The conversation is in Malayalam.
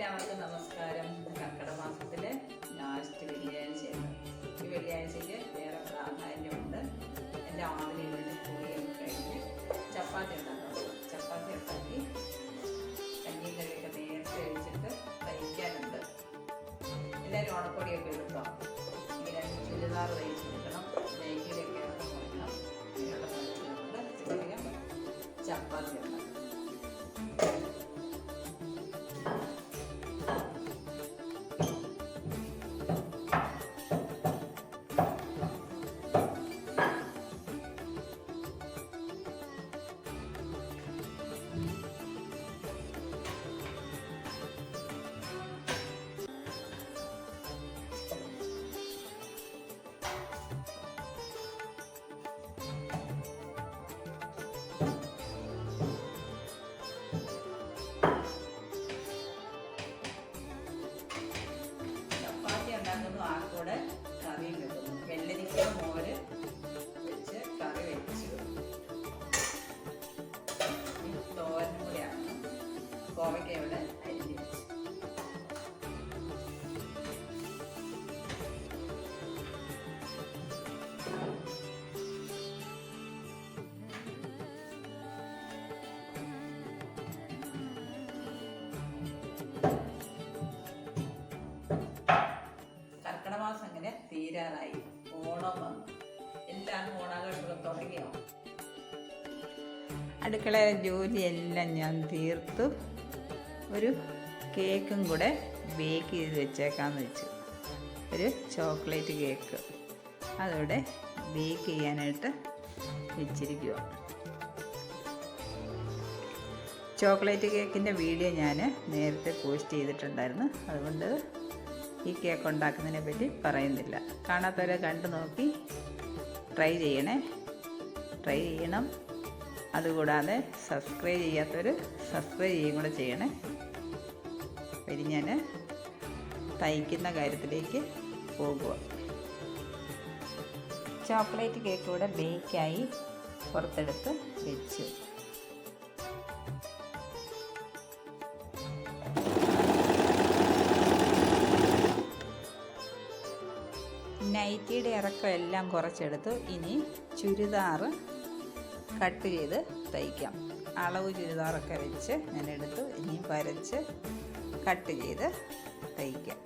എല്ലാവർക്കും നമസ്കാരം. കർക്കിടക മാസത്തിലെ ലാസ്റ്റ് വെള്ളിയാഴ്ചയാണ്. ഈ വെള്ളിയാഴ്ചയ്ക്ക് വേറെ പ്രാധാന്യമുണ്ട്. എൻ്റെ ആവിലയുടെ കുളിയൊക്കെ കഴിഞ്ഞ് ചപ്പാത്തി ഉണ്ടാക്കണം. ചപ്പാത്തി ഉണ്ടാക്കി കഞ്ഞിയും കറിയൊക്കെ നേരത്തെ കഴിച്ചിട്ട് തയ്ക്കാനുണ്ട്. എല്ലാവരും ഓണപ്പൊടിയൊക്കെ എടുത്തോ. ഇങ്ങനെ ചുരിദാർ തയ്ച്ചെടുക്കണം, നൈറ്റിയിലൊക്കെ മുറിക്കണം. ഇങ്ങനെയുള്ള പണികളുണ്ട്. ചപ്പാത്തി ഉണ്ടാക്കണം. ആർക്കൂടെ കറിയും വെക്കുന്നു. വെള്ളരിക്ക മോര് വെച്ച് കറി വെച്ച് തോരനും കൂടിയാണ്. കോവയ്ക്ക ഇവിടെ അരിഞ്ഞ് വെച്ച് മാസം അങ്ങനെ തീരാറായി. ഓണം വന്നു. എല്ലാവരും ഓണാഘോഷങ്ങളും തുടങ്ങിയോ? അടുക്കളയിലെ ജോലിയെല്ലാം ഞാൻ തീർത്തു. ഒരു കേക്കും കൂടെ ബേക്ക് ചെയ്ത് വെച്ചേക്കാമെന്ന് വെച്ചു. ഒരു ചോക്ലേറ്റ് കേക്ക് അതോടെ ബേക്ക് ചെയ്യാനായിട്ട് വെച്ചിരിക്കുക. ചോക്ലേറ്റ് കേക്കിൻ്റെ വീഡിയോ ഞാൻ നേരത്തെ പോസ്റ്റ് ചെയ്തിട്ടുണ്ടായിരുന്നു. അതുകൊണ്ട് ഈ കേക്ക് ഉണ്ടാക്കുന്നതിനെ പറ്റി പറയുന്നില്ല. കാണാത്തവരെ കണ്ടു നോക്കി ട്രൈ ചെയ്യണം. അതുകൂടാതെ സബ്സ്ക്രൈബ് ചെയ്യാത്തവർ സബ്സ്ക്രൈബ് ചെയ്യുകയും കൂടെ ചെയ്യണേ. ഇനി ഞാൻ തയ്ക്കുന്ന കാര്യത്തിലേക്ക് പോകുക. ചോക്ലേറ്റ് കേക്ക് കൂടെ ബേക്കായി പുറത്തെടുത്ത് വെച്ചു. നൈറ്റിയുടെ ഇറക്കം എല്ലാം കുറച്ചെടുത്തു. ഇനി ചുരിദാർ കട്ട് ചെയ്ത് തയ്ക്കാം. അളവ് ചുരിദാറൊക്കെ വെച്ച് ഞാൻ എടുത്തു. ഇനി വരച്ച് കട്ട് ചെയ്ത് തയ്ക്കാം.